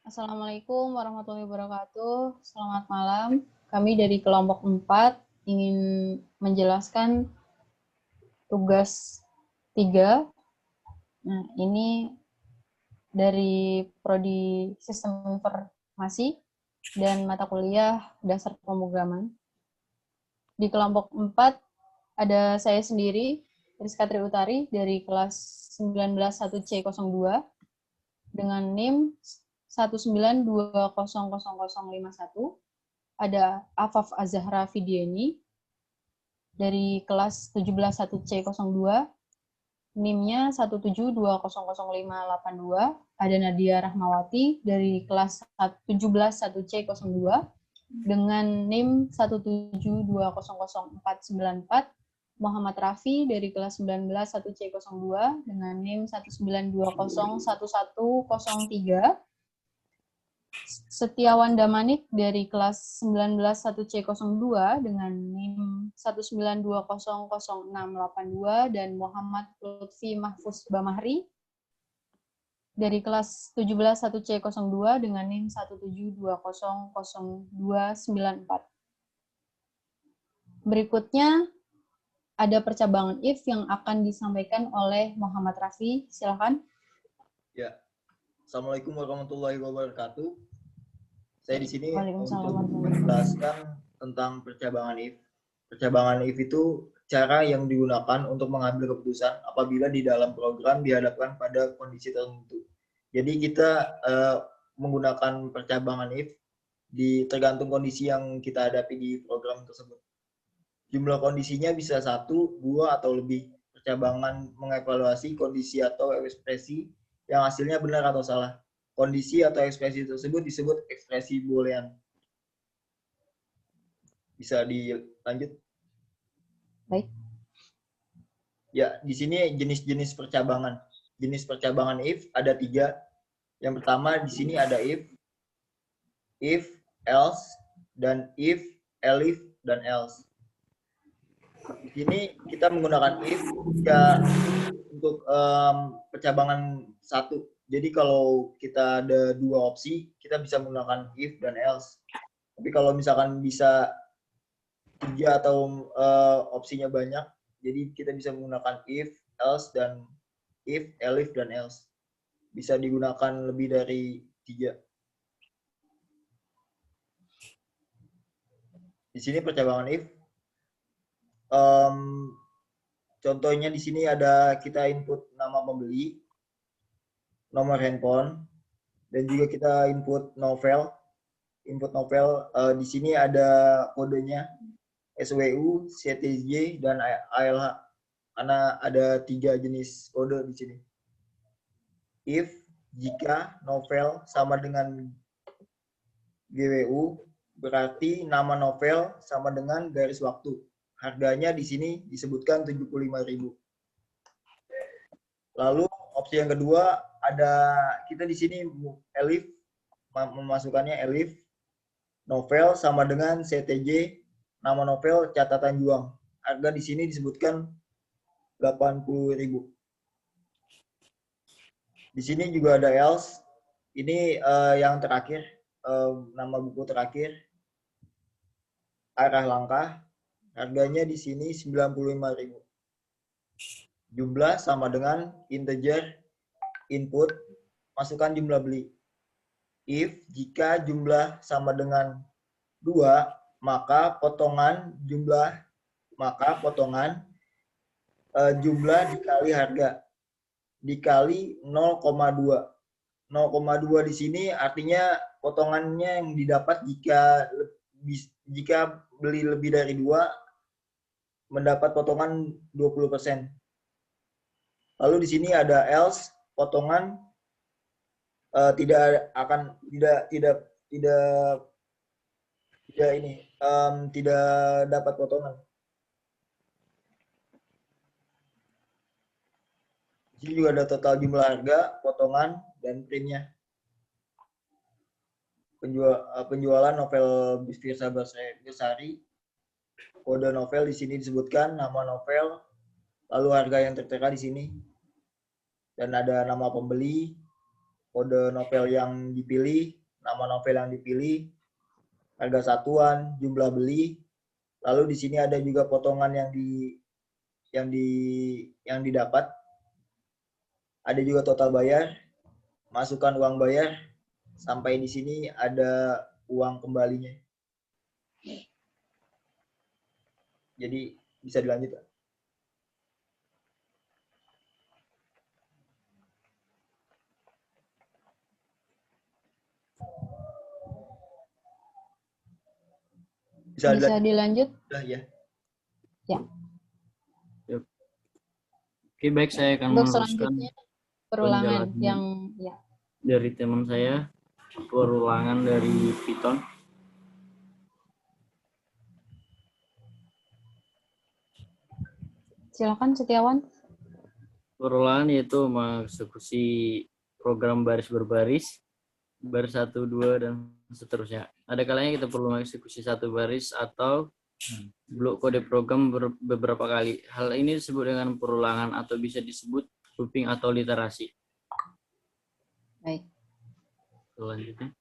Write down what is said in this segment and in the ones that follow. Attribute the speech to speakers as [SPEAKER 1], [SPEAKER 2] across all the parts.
[SPEAKER 1] Assalamualaikum warahmatullahi wabarakatuh. Selamat malam. Kami dari kelompok 4 ingin menjelaskan tugas 3. Nah, ini dari Prodi Sistem Informasi dan mata kuliah Dasar Pemrograman. Di kelompok 4 ada saya sendiri, Rizka Triutari dari kelas 191C02 dengan NIM 192000051. Ada Afaf Azahra Fidiani dari kelas 171C02, NIM-nya 172000582. Ada Nadia Rahmawati dari kelas 171C02 dengan NIM 172000494. Muhammad Rafi dari kelas 191C02 dengan NIM 192011103. Setiawan Damanik dari kelas 191C02 dengan NIM 192000682 dan Muhammad Lutfi Mahfuz Bamahri dari kelas 171C02 dengan NIM 172000294. Berikutnya ada percabangan if yang akan disampaikan oleh Muhammad Rafi. Silakan.
[SPEAKER 2] Ya. Assalamualaikum warahmatullahi wabarakatuh. Saya di sini untuk menjelaskan tentang percabangan if. Percabangan if itu cara yang digunakan untuk mengambil keputusan apabila di dalam program dihadapkan pada kondisi tertentu. Jadi kita menggunakan percabangan if tergantung kondisi yang kita hadapi di program tersebut. Jumlah kondisinya bisa 1, 2, atau lebih. Percabangan mengevaluasi kondisi atau ekspresi yang hasilnya benar atau salah. Kondisi atau ekspresi tersebut disebut ekspresi boolean. Bisa dilanjut?
[SPEAKER 1] Baik.
[SPEAKER 2] Ya, di sini jenis-jenis percabangan. Jenis percabangan if ada 3. Yang pertama di sini ada if, else, dan if, elif, dan else. Di sini kita menggunakan if ya untuk percabangan 1. Jadi kalau kita ada 2 opsi, kita bisa menggunakan if dan else. Tapi kalau misalkan bisa 3 atau opsinya banyak, jadi kita bisa menggunakan if, else, dan if, elif, dan else. Bisa digunakan lebih dari 3. Di sini percabangan if. Contohnya di sini ada kita input nama pembeli, nomor handphone, dan juga kita input novel. Input novel di sini ada kodenya SWU, CTJ, dan ALH. Karena ada 3 jenis kode di sini. If jika novel sama dengan GWU, berarti nama novel sama dengan garis waktu. Harganya di sini disebutkan 75.000. Lalu opsi yang kedua ada kita di sini elif, memasukkannya elif, novel sama dengan CTJ, nama novel catatan juang. Harga di sini disebutkan 80.000. Di sini juga ada else. Ini yang terakhir, nama buku terakhir, arah langkah. Harganya di sini 95.000. Jumlah sama dengan integer input, masukkan jumlah beli. If jika jumlah sama dengan 2, maka potongan jumlah dikali harga dikali 0,2. 0,2 di sini artinya potongannya yang didapat jika beli lebih dari 2 mendapat potongan 20%. Lalu di sini ada else, potongan tidak dapat potongan. Di sini juga ada total jumlah harga, potongan, dan printnya. Penjualan novel Firsa Bersari. Kode novel di sini disebutkan, nama novel, lalu harga yang tertera di sini, dan ada nama pembeli, kode novel yang dipilih, nama novel yang dipilih, harga satuan, jumlah beli. Lalu di sini ada juga potongan yang didapat. Ada juga total bayar, masukkan uang bayar, sampai di sini ada uang kembalinya. Jadi bisa dilanjut.
[SPEAKER 1] Bisa dilanjut?
[SPEAKER 2] Ya.
[SPEAKER 1] Ya.
[SPEAKER 3] Oke, baik, saya akan
[SPEAKER 1] Untuk
[SPEAKER 3] meneruskan
[SPEAKER 1] selanjutnya perulangan yang ya.
[SPEAKER 3] Dari teman saya, perulangan dari Python.
[SPEAKER 1] Silakan Setiawan.
[SPEAKER 3] Perulangan yaitu mengeksekusi program baris berbaris, baris 1, 2, dan seterusnya. Ada kalanya kita perlu mengeksekusi satu baris atau blok kode program beberapa kali. Hal ini disebut dengan perulangan atau bisa disebut looping atau literasi.
[SPEAKER 1] Baik.
[SPEAKER 3] Selanjutnya.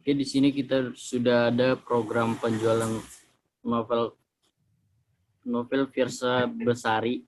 [SPEAKER 3] Oke, di sini kita sudah ada program penjualan novel Fiersa Besari.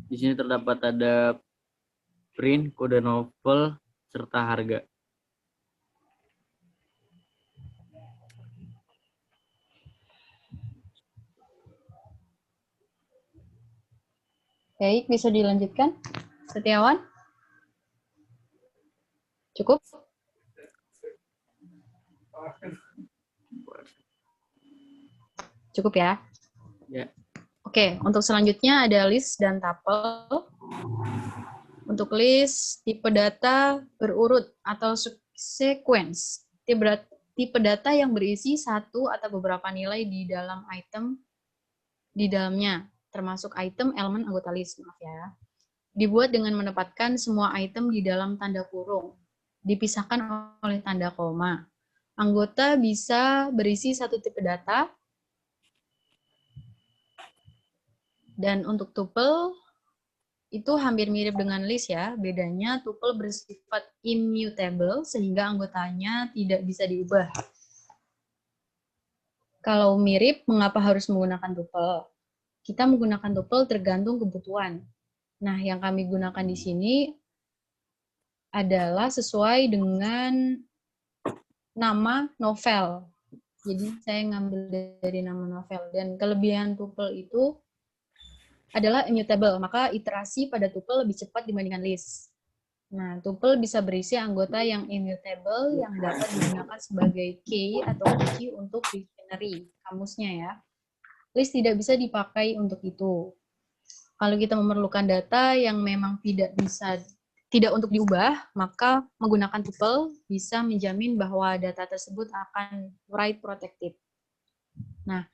[SPEAKER 3] Di sini terdapat ada print, kode novel, serta harga.
[SPEAKER 1] Baik, bisa dilanjutkan. Setiawan? Cukup? Cukup ya?
[SPEAKER 3] Ya.
[SPEAKER 1] Oke, untuk selanjutnya ada list dan tuple. Untuk list, tipe data berurut atau sequence. Tipe data yang berisi satu atau beberapa nilai di dalam item di dalamnya, termasuk item, elemen, anggota list. Maaf ya. Dibuat dengan menempatkan semua item di dalam tanda kurung, dipisahkan oleh tanda koma. Anggota bisa berisi satu tipe data, dan untuk tuple itu hampir mirip dengan list ya, bedanya tuple bersifat immutable sehingga anggotanya tidak bisa diubah. Kalau mirip, mengapa harus menggunakan tuple? Kita menggunakan tuple tergantung kebutuhan. Nah, yang kami gunakan di sini adalah sesuai dengan nama novel. Jadi saya ngambil dari nama novel. Dan kelebihan tuple itu adalah immutable, maka iterasi pada tuple lebih cepat dibandingkan list. Nah, tuple bisa berisi anggota yang immutable yang dapat digunakan sebagai key atau kunci untuk dictionary, kamusnya ya. List tidak bisa dipakai untuk itu. Kalau kita memerlukan data yang memang tidak untuk diubah, maka menggunakan tuple bisa menjamin bahwa data tersebut akan write protected. Nah,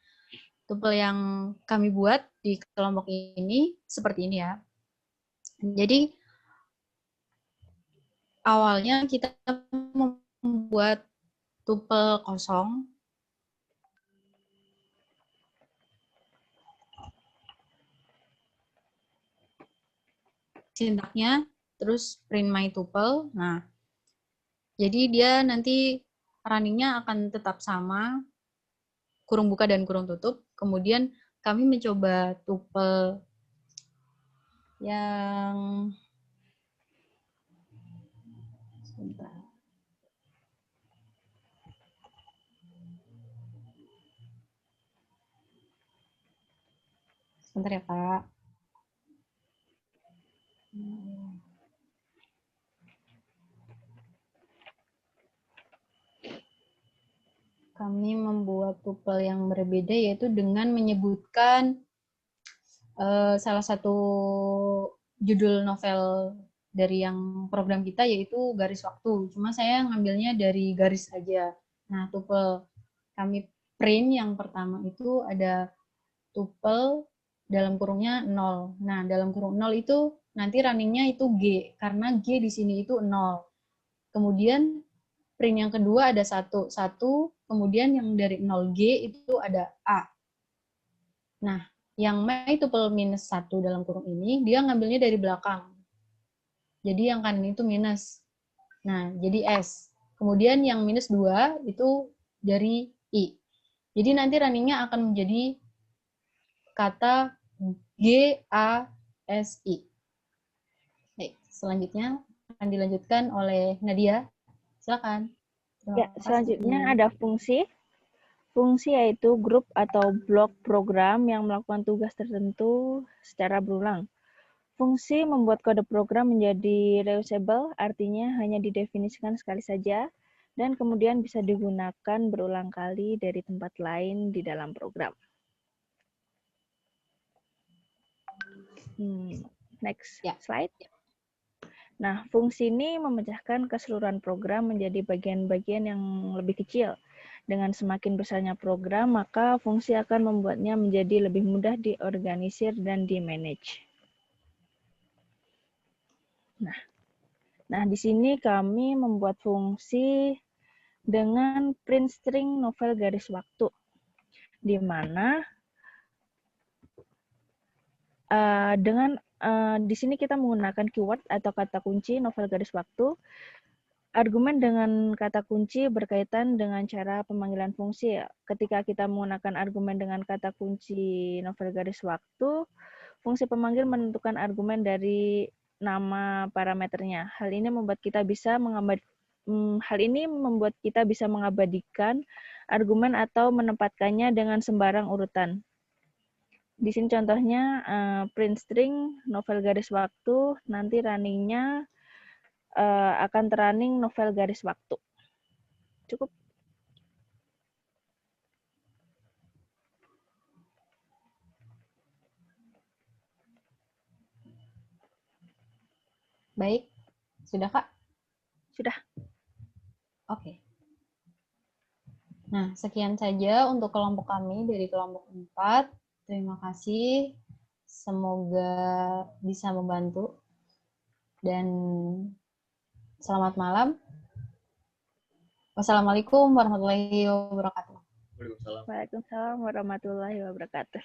[SPEAKER 1] tuple yang kami buat di kelompok ini seperti ini ya. Jadi awalnya kita membuat tuple kosong. Sintaknya, terus print my tuple. Nah, jadi dia nanti runningnya akan tetap sama, kurung buka dan kurung tutup. Kemudian kami mencoba tuple yang sebentar. Sebentar ya, Pak. Kami membuat tuple yang berbeda yaitu dengan menyebutkan salah satu judul novel dari yang program kita yaitu Garis Waktu. Cuma saya ngambilnya dari garis aja. Nah, tuple kami print yang pertama itu ada tuple dalam kurungnya 0. Nah, dalam kurung 0 itu nanti runningnya itu G, karena G di sini itu 0. Kemudian print yang kedua ada 1, kemudian yang dari 0G itu ada A. Nah, yang my tuple minus 1 dalam kurung ini, dia ngambilnya dari belakang. Jadi yang kanan itu minus. Nah, jadi S. Kemudian yang minus 2 itu dari I. Jadi nanti runningnya akan menjadi kata GASI. Baik, selanjutnya akan dilanjutkan oleh Nadia. Silakan.
[SPEAKER 4] Ya, selanjutnya ada fungsi. Fungsi yaitu grup atau blok program yang melakukan tugas tertentu secara berulang. Fungsi membuat kode program menjadi reusable, artinya hanya didefinisikan sekali saja, dan kemudian bisa digunakan berulang kali dari tempat lain di dalam program. Next slide. Nah, fungsi ini memecahkan keseluruhan program menjadi bagian-bagian yang lebih kecil. Dengan semakin besarnya program, maka fungsi akan membuatnya menjadi lebih mudah diorganisir dan di-manage. Nah, di sini kami membuat fungsi dengan print string novel garis waktu, di mana di sini kita menggunakan keyword atau kata kunci novel garis waktu. Argumen dengan kata kunci berkaitan dengan cara pemanggilan fungsi. Ketika kita menggunakan argumen dengan kata kunci novel garis waktu, fungsi pemanggil menentukan argumen dari nama parameternya. Hal ini membuat kita bisa mengabadikan argumen atau menempatkannya dengan sembarang urutan. Di sini contohnya print string novel garis waktu, nanti runningnya akan terunning novel garis waktu. Cukup.
[SPEAKER 1] Baik. Sudah, Kak?
[SPEAKER 4] Sudah.
[SPEAKER 1] Oke. Nah, sekian saja untuk kelompok kami dari kelompok 4. Terima kasih. Semoga bisa membantu. Dan selamat malam. Wassalamualaikum warahmatullahi wabarakatuh.
[SPEAKER 2] Waalaikumsalam.
[SPEAKER 4] Waalaikumsalam warahmatullahi wabarakatuh.